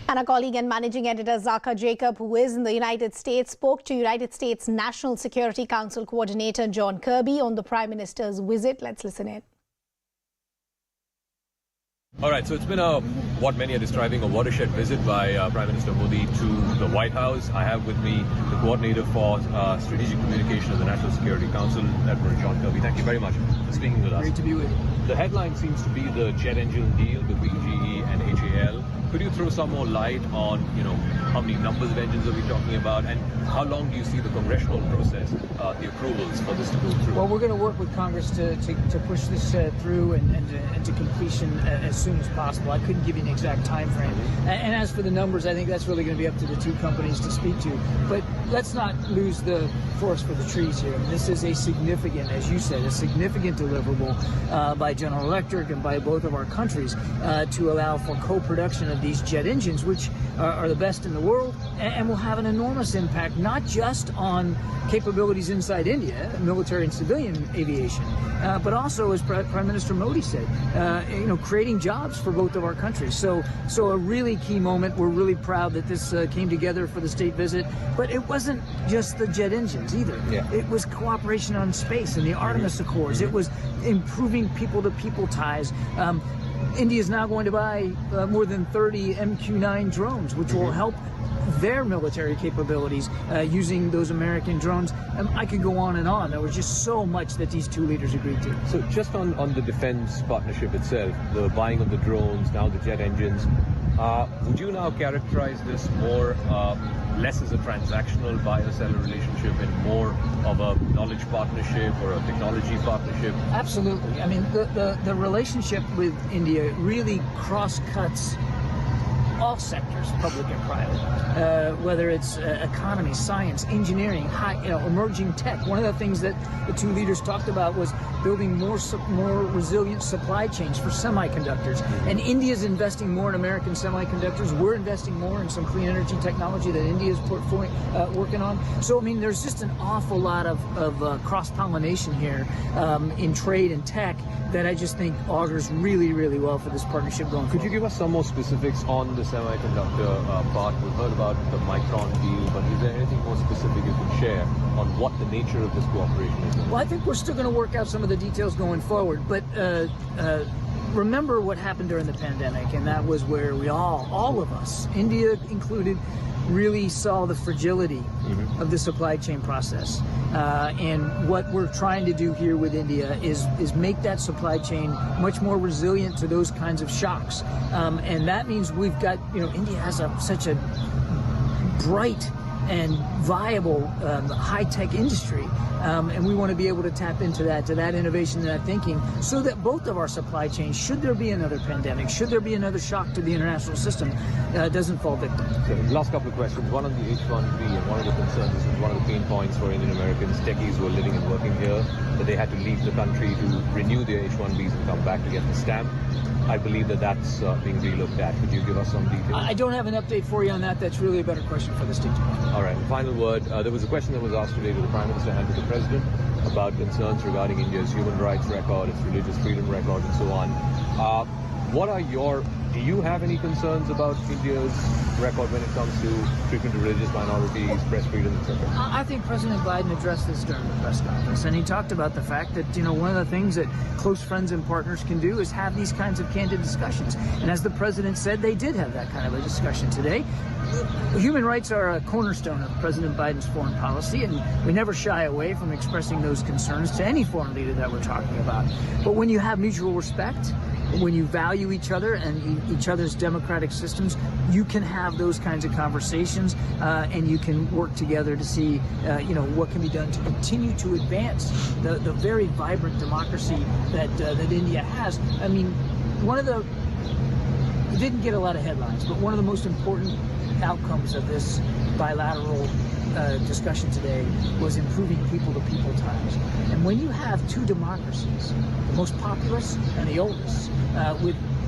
And our colleague and managing editor Zaka Jacob, who is in the United States, spoke to United States National Security Council Coordinator John Kirby on the Prime Minister's visit. Let's listen in. All right, so it's been what many are describing a watershed visit by Prime Minister Modi to the White House. I have with me the coordinator for strategic communication of the National Security Council, Admiral John Kirby. Thank you very much for speaking with us. Great to be with you. The headline seems to be the jet engine deal between GE and HAL. Could you throw some more light on, how many numbers of engines are we talking about, and how long do you see the congressional process, the approvals for this to go through? Well, we're going to work with Congress to push this through and to completion as soon as possible. I couldn't give you an exact time frame. And as for the numbers, I think that's really going to be up to the two companies to speak to. But let's not lose the forest for the trees here. This is a significant, as you said, a significant deliverable by General Electric and by both of our countries to allow for co-production of these jet engines, which are the best in the world and will have an enormous impact, not just on capabilities inside India, military and civilian aviation, but also, as Prime Minister Modi said, creating jobs for both of our countries. So a really key moment. We're really proud that this came together for the state visit, but it wasn't just the jet engines either. Yeah. It was cooperation on space and the Artemis Accords. It was improving people-to-people ties. India is now going to buy more than 30 MQ-9 drones, which will help their military capabilities using those American drones. I could go on and on. There was just so much that these two leaders agreed to. So just on the defense partnership itself, the buying of the drones, now the jet engines, would you now characterize this more less as a transactional buyer-seller relationship and more of a knowledge partnership or a technology partnership? Absolutely. I mean, the relationship with India really cross-cuts all sectors, public and private, whether it's economy, science, engineering, emerging tech. One of the things that the two leaders talked about was building more resilient supply chains for semiconductors. And India's investing more in American semiconductors. We're investing more in some clean energy technology that India's working on. So, I mean, there's just an awful lot of cross-pollination here in trade and tech that I just think augurs really, really well for this partnership going forward. Could you give us some more specifics on the semiconductor part? We've heard about the Micron deal, but is there anything more specific you can share on what the nature of this cooperation is? Well, I think we're still going to work out some of the details going forward, but remember what happened during the pandemic, and that was where we all of us, India included, really saw the fragility of the supply chain process. And what we're trying to do here with India is make that supply chain much more resilient to those kinds of shocks. And that means we've got, India has such a bright and viable high-tech industry. And we want to be able to tap into that innovation and that thinking, so that both of our supply chains, should there be another pandemic, should there be another shock to the international system, doesn't fall victim. So, last couple of questions. One on the H-1B, and one of the concerns, this is one of the pain points for Indian Americans, techies who are living and working here, that they had to leave the country to renew their H-1Bs and come back to get the stamp. I believe that's being relooked at. Could you give us some details? I don't have an update for you on that. That's really a better question for the State Department. All right. Final word. There was a question that was asked today to the Prime Minister and to the President about concerns regarding India's human rights record, its religious freedom record, and so on. Do you have any concerns about India's record when it comes to treatment of religious minorities, press freedom, etc.? I think President Biden addressed this during the press conference, and he talked about the fact that, one of the things that close friends and partners can do is have these kinds of candid discussions. And as the president said, they did have that kind of a discussion today. Human rights are a cornerstone of President Biden's foreign policy, and we never shy away from expressing those concerns to any foreign leader that we're talking about. But when you have mutual respect, when you value each other and each other's democratic systems, you can have those kinds of conversations, and you can work together to see, what can be done to continue to advance the very vibrant democracy that India has. I mean, it didn't get a lot of headlines, but one of the most important outcomes of this bilateral discussion today was improving people-to-people ties. And when you have two democracies, the most populous and the oldest,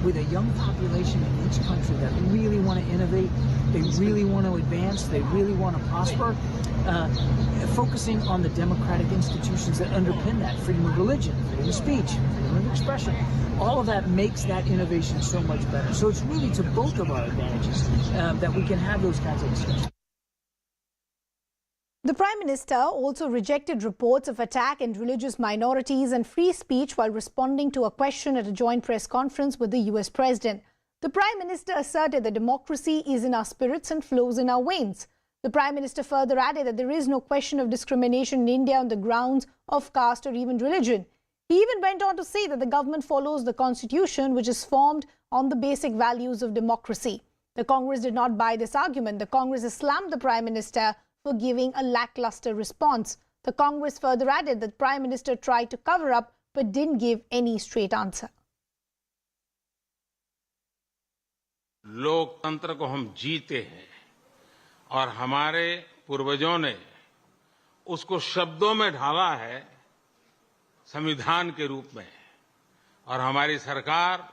with a young population in each country that really want to innovate, they really want to advance, they really want to prosper, focusing on the democratic institutions that underpin that, freedom of religion, freedom of speech, freedom of expression, all of that makes that innovation so much better. So it's really to both of our advantages that we can have those kinds of discussions. The Prime Minister also rejected reports of attack on religious minorities and free speech while responding to a question at a joint press conference with the US President. The Prime Minister asserted that democracy is in our spirits and flows in our veins. The Prime Minister further added that there is no question of discrimination in India on the grounds of caste or even religion. He even went on to say that the government follows the constitution, which is formed on the basic values of democracy. The Congress did not buy this argument. The Congress has slammed the Prime Minister for giving a lackluster response. The Congress further added that the Prime Minister tried to cover up but didn't give any straight answer. लोकतंत्र को हम जीते हैं और हमारे पूर्वजों ने उसको शब्दों में ढाला है संविधान के रूप में, और हमारी सरकार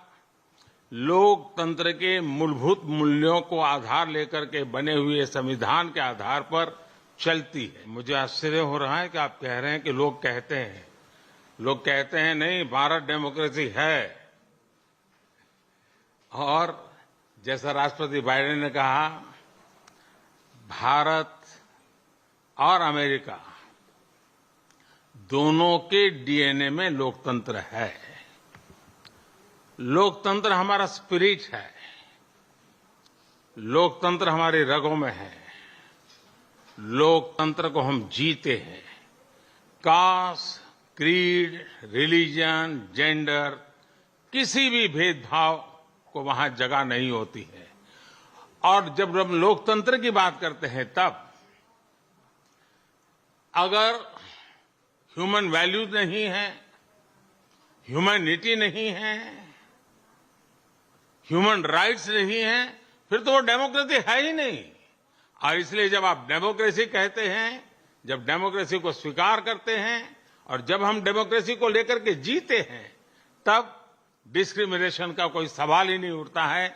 लोकतंत्र के मूलभूत मूल्यों को आधार लेकर के बने हुए संविधान के आधार पर चलती है। मुझे आश्चर्य हो रहा है कि आप कह रहे हैं कि लोग कहते हैं नहीं, भारत डेमोक्रेसी है। और जैसा राष्ट्रपति बाइडेन ने कहा, भारत और अमेरिका दोनों के डीएनए में लोकतंत्र है। लोकतंत्र हमारा स्पिरिट है, लोकतंत्र हमारी रगों में है, लोकतंत्र को हम जीते हैं। कास्ट, क्रीड, रिलीजन, जेंडर, किसी भी भेदभाव को वहां जगह नहीं होती है। और जब हम लोकतंत्र की बात करते हैं, तब अगर ह्यूमन वैल्यूज नहीं है, ह्यूमैनिटी नहीं है, ह्यूमन राइट्स नहीं है, फिर तो वो डेमोक्रेसी है ही नहीं। और इसलिए जब आप डेमोक्रेसी कहते हैं, जब डेमोक्रेसी को स्वीकार करते हैं और जब हम डेमोक्रेसी को लेकर के जीते हैं, तब डिस्क्रिमिनेशन का कोई सवाल ही नहीं उठता है।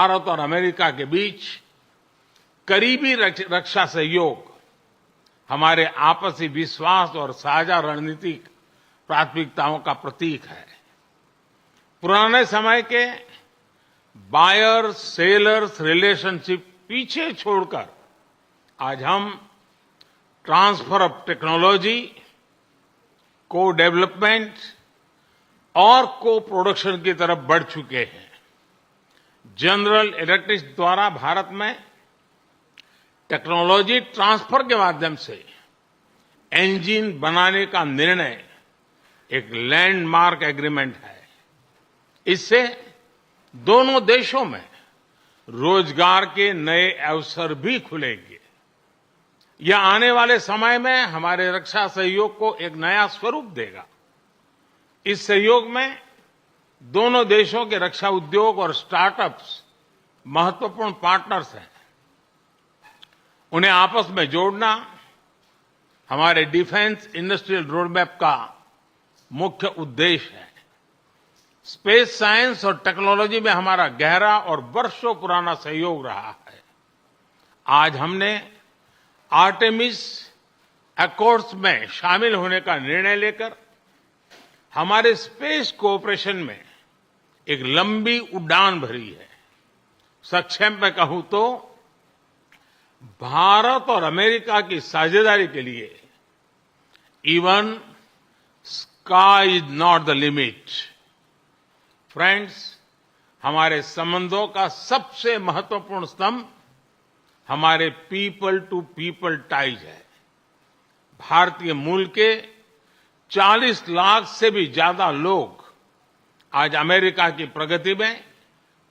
भारत और अमेरिका के बीच करीबी रक्षा सहयोग हमारे आपसी विश्वास और साझा रणनीतिक प्राथमिकताओं का प्रतीक है। पुराने समय के बायर सेलर्स रिलेशनशिप पीछे छोड़कर आज हम ट्रांसफर ऑफ टेक्नोलॉजी, को डेवलपमेंट और को प्रोडक्शन की तरफ बढ़ चुके हैं। जनरल इलेक्ट्रिक द्वारा भारत में टेक्नोलॉजी ट्रांसफर के माध्यम से इंजन बनाने का निर्णय एक लैंडमार्क एग्रीमेंट है। इससे दोनों देशों में रोजगार के नए अवसर भी खुलेंगे। यह आने वाले समय में हमारे रक्षा सहयोग को एक नया स्वरूप देगा। इस सहयोग में दोनों देशों के रक्षा उद्योग और स्टार्टअप्स महत्वपूर्ण पार्टनर्स हैं। उन्हें आपस में जोड़ना हमारे डिफेंस इंडस्ट्रियल रोडमैप का मुख्य उद्देश्य है। स्पेस साइंस और टेक्नोलॉजी में हमारा गहरा और वर्षों पुराना सहयोग रहा है। आज हमने आर्टेमिस अकॉर्ड्स में शामिल होने का निर्णय लेकर हमारे स्पेस कोऑपरेशन में एक लंबी उड़ान भरी है। संक्षेप में कहूं तो भारत और अमेरिका की साझेदारी के लिए even sky is not the limit. Friends, हमारे संबंधों का सबसे महत्वपूर्ण स्तंभ हमारे पीपल टू पीपल टाइज है। भारतीय मूल के 40 लाख से भी ज्यादा लोग आज अमेरिका की प्रगति में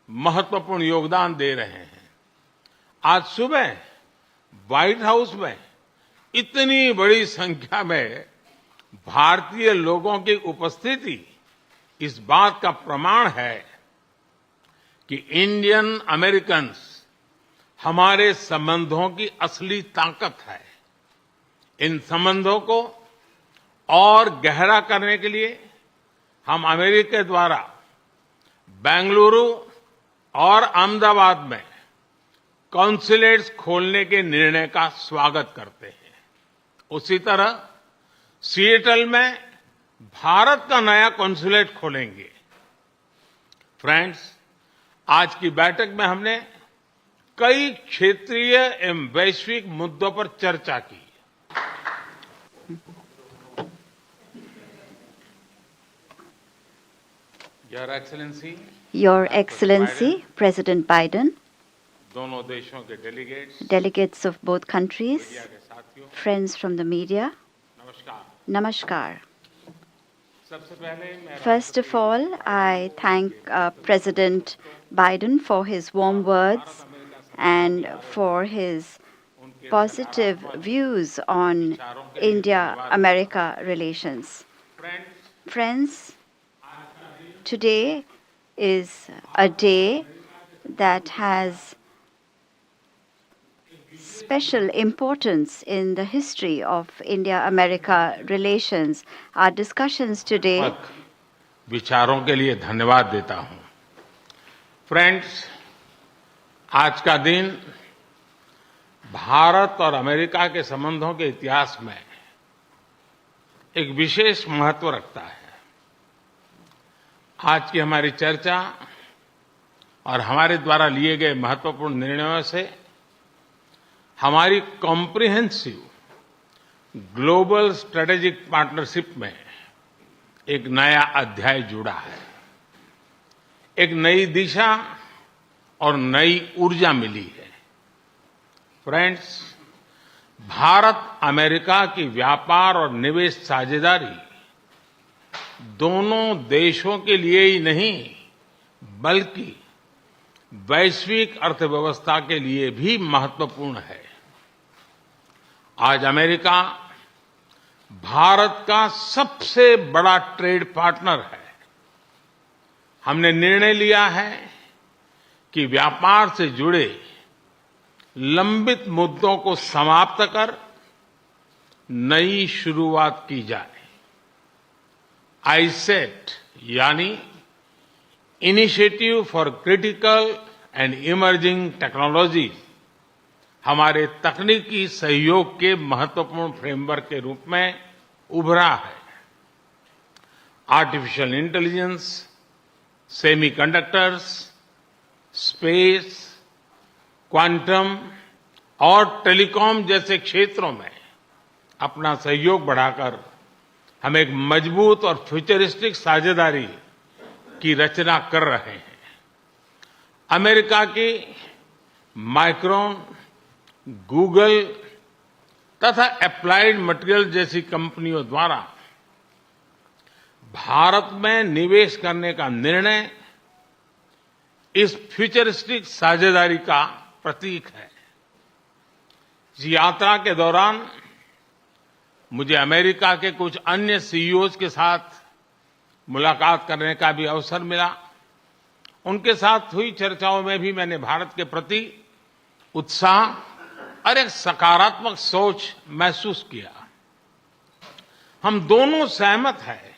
महत्वपूर्ण योगदान दे रहे हैं। आज सुबह व्हाइट हाउस में इतनी बड़ी संख्या में भारतीय लोगों की उपस्थिति इस बात का प्रमाण है कि इंडियन अमेरिकन्स हमारे संबंधों की असली ताकत है। इन संबंधों को और गहरा करने के लिए हम अमेरिका द्वारा बेंगलुरु और अहमदाबाद में कॉन्सुलेट्स खोलने के निर्णय का स्वागत करते हैं। उसी तरह सिएटल में भारत का नया कॉन्सुलेट खोलेंगे। फ्रेंड्स, आज की बैठक में हमने कई क्षेत्रीय एवं वैश्विक मुद्दों पर चर्चा की। Your Excellency, President Biden, दोनों देशों के delegates of both countries, friends from the media, Namaskar. First of all, I thank President Biden for his warm words and for his positive views on India-America relations. Friends, today is a day that has special importance in the history of India-America relations. Our discussions today. विचारों के लिए धन्यवाद देता हूं। Friends, आज का दिन भारत और अमेरिका के संबंधों के इतिहास में एक विशेष महत्व रखता है। आज की हमारी चर्चा और हमारे द्वारा लिए गए महत्वपूर्ण निर्णयों से हमारी कॉम्प्रिहेंसिव ग्लोबल स्ट्रेटेजिक पार्टनरशिप में एक नया अध्याय जुड़ा है। एक नई दिशा और नई ऊर्जा मिली है। फ्रेंड्स, भारत अमेरिका की व्यापार और निवेश साझेदारी दोनों देशों के लिए ही नहीं बल्कि वैश्विक अर्थव्यवस्था के लिए भी महत्वपूर्ण है। आज अमेरिका भारत का सबसे बड़ा ट्रेड पार्टनर है। हमने निर्णय लिया है कि व्यापार से जुड़े लंबित मुद्दों को समाप्त कर नई शुरुआत की जाए। आईसेट यानी initiative for critical and emerging technology हमारे तकनीकी सहयोग के महत्वपूर्ण फ्रेमवर्क के रूप में उभरा है। Artificial intelligence, semiconductors, space, quantum और टेलीकॉम जैसे क्षेत्रों में अपना सहयोग बढ़ाकर हम एक मजबूत और फ्यूचरिस्टिक साझेदारी की रचना कर रहे हैं। अमेरिका की माइक्रोन, गूगल तथा एप्लाइड मटेरियल जैसी कंपनियों द्वारा भारत में निवेश करने का निर्णय इस फ्यूचरिस्टिक साझेदारी का प्रतीक है। इस यात्रा के दौरान मुझे अमेरिका के कुछ अन्य सीईओज के साथ मुलाकात करने का भी अवसर मिला। उनके साथ हुई चर्चाओं में भी मैंने भारत के प्रति उत्साह और एक सकारात्मक सोच महसूस किया। हम दोनों सहमत हैं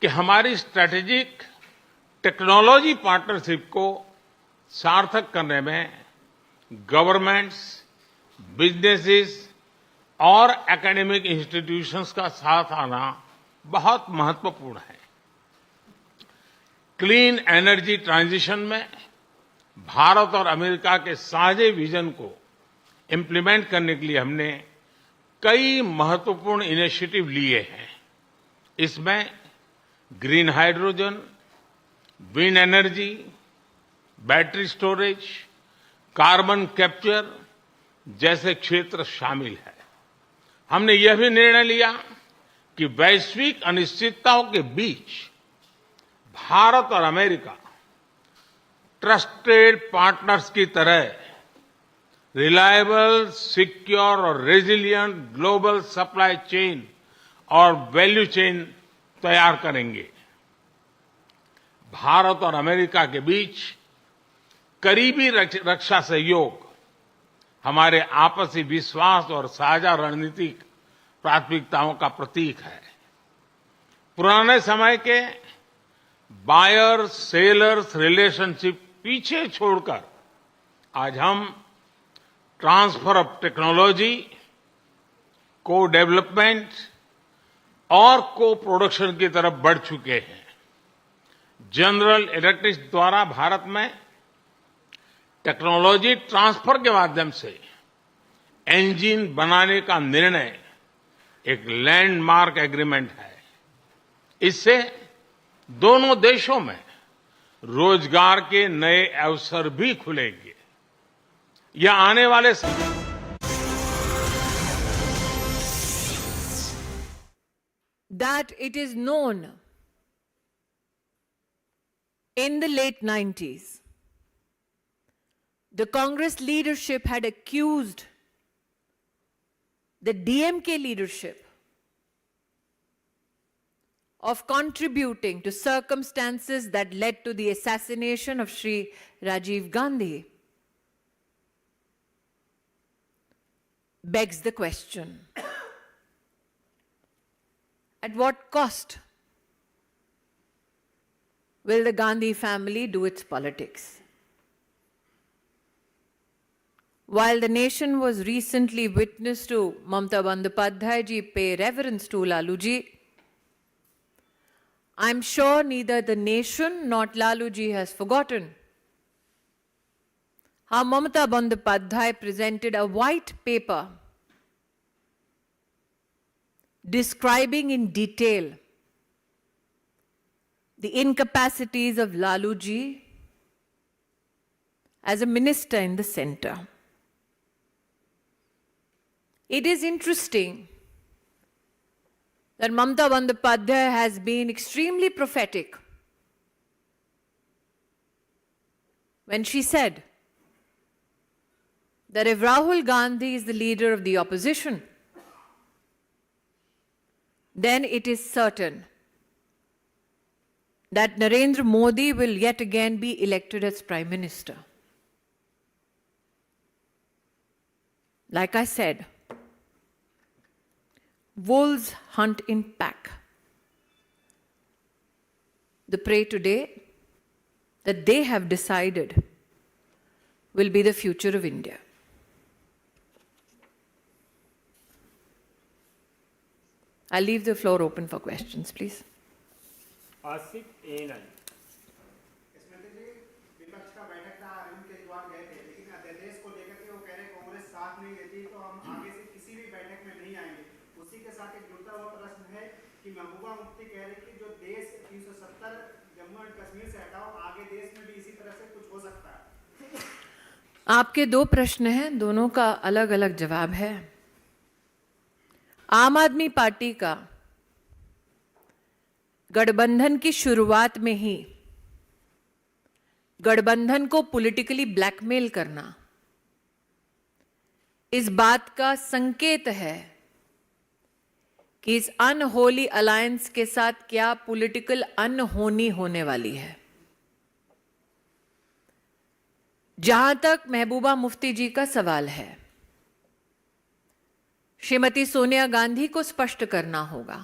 कि हमारी स्ट्रैटेजिक टेक्नोलॉजी पार्टनरशिप को सार्थक करने में गवर्नमेंट्स, बिजनेसेस और एकेडमिक इंस्टीट्यूशंस का साथ आना बहुत महत्वपूर्ण है। क्लीन एनर्जी ट्रांजिशन में भारत और अमेरिका के साझे विजन को इम्प्लीमेंट करने के लिए हमने कई महत्वपूर्ण इनिशिएटिव लिए हैं। इसमें green hydrogen, wind energy, battery storage, carbon capture जैसे क्षेत्र शामिल है। हमने यह भी निर्णय लिया कि वैश्विक अनिश्चितताओं के बीच भारत और अमेरिका ट्रस्टेड पार्टनर्स की तरह रिलायबल, सिक्योर और रेजिलिएंट ग्लोबल सप्लाई चेन और वैल्यू चेन तैयार करेंगे। भारत और अमेरिका के बीच करीबी रक्षा सहयोग हमारे आपसी विश्वास और साझा रणनीतिक प्राथमिकताओं का प्रतीक है। पुराने समय के बायर सेलर्स रिलेशनशिप पीछे छोड़कर आज हम ट्रांसफर ऑफ टेक्नोलॉजी, को डेवलपमेंट और को प्रोडक्शन की तरफ बढ़ चुके हैं। जनरल इलेक्ट्रिक द्वारा भारत में टेक्नोलॉजी ट्रांसफर के माध्यम से इंजन बनाने का निर्णय एक लैंडमार्क एग्रीमेंट है। इससे दोनों देशों में रोजगार के नए अवसर भी खुलेंगे। यह आने वाले that it is known in the late 90s, the Congress leadership had accused the DMK leadership of contributing to circumstances that led to the assassination of Shri Rajiv Gandhi. Begs the question, at what cost will the Gandhi family do its politics? While the nation was recently witness to Mamata Bandyopadhyay ji pay reverence to Lalu ji, I'm sure neither the nation nor Lalu ji has forgotten how Mamata Bandyopadhyay presented a white paper describing in detail the incapacities of Lalu ji as a minister in the center. It is interesting that Mamata Bandyopadhyay has been extremely prophetic when she said that if Rahul Gandhi is the leader of the opposition, then it is certain that Narendra Modi will yet again be elected as Prime Minister. Like I said, wolves hunt in pack. The prey today that they have decided will be the future of India. I'll leave the floor open for questions, please. Asif A9 आपके दो प्रश्न हैं, दोनों का अलग अलग जवाब है। आम आदमी पार्टी का गठबंधन की शुरुआत में ही गठबंधन को पॉलिटिकली ब्लैकमेल करना इस बात का संकेत है कि इस अनहोली अलायंस के साथ क्या पॉलिटिकल अनहोनी होने वाली है। जहां तक महबूबा मुफ्ती जी का सवाल है, श्रीमती सोनिया गांधी को स्पष्ट करना होगा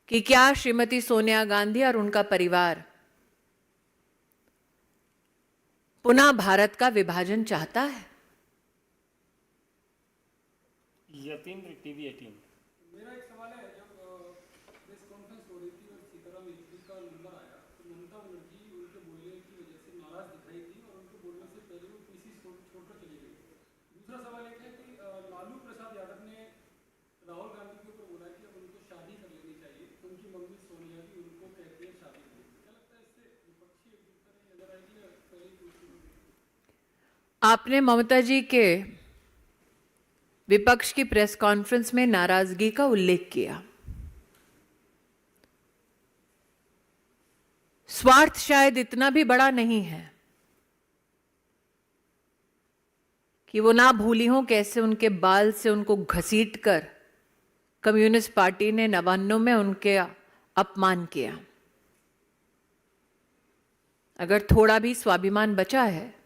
कि क्या श्रीमती सोनिया गांधी और उनका परिवार पुनः भारत का विभाजन चाहता है। यतीन्द्र टीवी 18 मेरा एक सवाल है, जब प्रेस कॉन्फ्रेंस हो रही थी और सीताराम येचुरी का नंबर आया तो ममता बनर्जी उनके बोलने की वजह से नाराज दिखाई थी और उनके बोलने से पहले वो पीसी छोड़कर चली गई। दूसरा सवाल एक है कि लालू प्रसाद यादव ने राहुल गांधी के ऊपर बोला कि अब उनको शादी कर लेनी चाहिए, उनकी मम्मी सोनिया जी उनको कहती है शादी के लिए। क्या लगता है इससे विपक्षी एकजुटता नहीं नजर आएगी या पहले? आपने ममता जी के विपक्ष की प्रेस कॉन्फ्रेंस में नाराजगी का उल्लेख किया। स्वार्थ शायद इतना भी बड़ा नहीं है कि वो ना भूली हो कैसे उनके बाल से उनको घसीटकर कम्युनिस्ट पार्टी ने 99 में उनके अपमान किया। अगर थोड़ा भी स्वाभिमान बचा है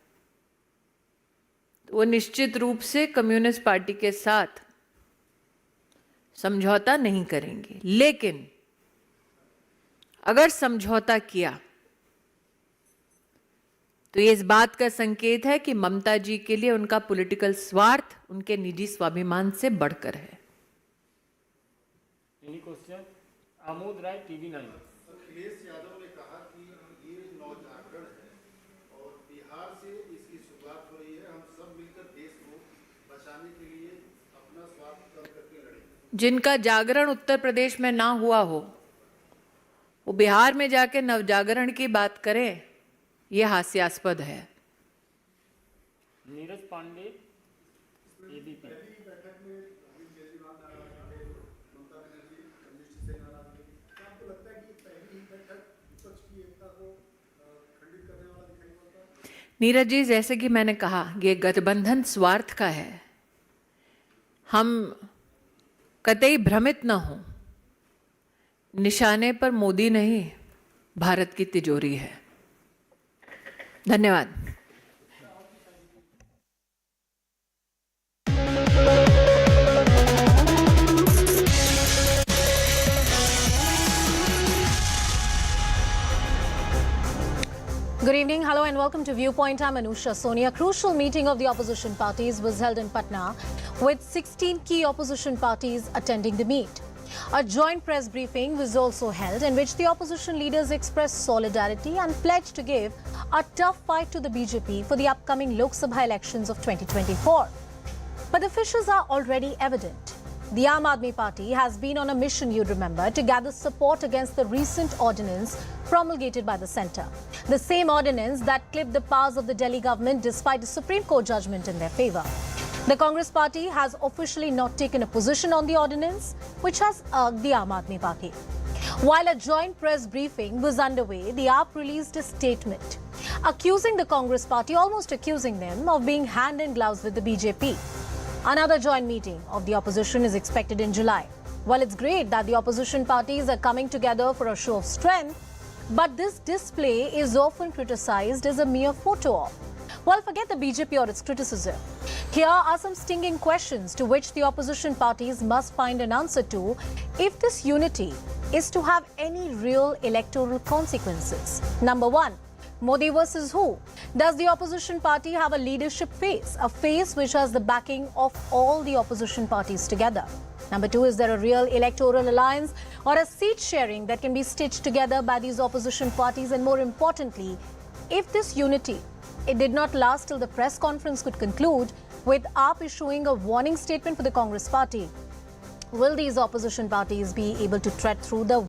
वो निश्चित रूप से कम्युनिस्ट पार्टी के साथ समझौता नहीं करेंगे, लेकिन अगर समझौता किया तो ये इस बात का संकेत है कि ममता जी के लिए उनका पॉलिटिकल स्वार्थ उनके निजी स्वाभिमान से बढ़कर है। यही क्वेश्चन आमोद राय टीवी 9 अखिलेश यादव ने कहा कि ये नौजागरण है और बिहार से इसकी शुरुआत हो रही है, हम सब मिलकर देश को बचाने के लिए अपना स्वार्थ कम करके लड़ेंगे। जिनका जागरण उत्तर प्रदेश में ना हुआ हो वो बिहार में जाके नवजागरण की बात करें, यह हास्यास्पद है। नीरज पांडे एबीपी नीरज जी, जैसे कि मैंने कहा, ये गठबंधन स्वार्थ का है। हम कतई भ्रमित न हो, निशाने पर मोदी नहीं भारत की तिजोरी है। धन्यवाद। Good evening, hello and welcome to Viewpoint. I'm Anusha Soni. A crucial meeting of the opposition parties was held in Patna with 16 key opposition parties attending the meet. A joint press briefing was also held in which the opposition leaders expressed solidarity and pledged to give a tough fight to the BJP for the upcoming Lok Sabha elections of 2024. But the fissures are already evident. The Aam Aadmi Party has been on a mission, you'd remember, to gather support against the recent ordinance promulgated by the centre. The same ordinance that clipped the powers of the Delhi government despite a Supreme Court judgment in their favour. The Congress party has officially not taken a position on the ordinance, which has irked the Aam Aadmi Party. While a joint press briefing was underway, the AAP released a statement accusing the Congress party, almost accusing them of being hand in gloves with the BJP. Another joint meeting of the opposition is expected in July. Well, it's great that the opposition parties are coming together for a show of strength, but this display is often criticized as a mere photo op. Well, forget the BJP or its criticism. Here are some stinging questions to which the opposition parties must find an answer to if this unity is to have any real electoral consequences. Number one, Modi versus who? Does the opposition party have a leadership face? A face which has the backing of all the opposition parties together? Number two, is there a real electoral alliance or a seat sharing that can be stitched together by these opposition parties? And more importantly, if this unity, it did not last till the press conference could conclude, with AAP issuing a warning statement for the Congress party, will these opposition parties be able to tread through the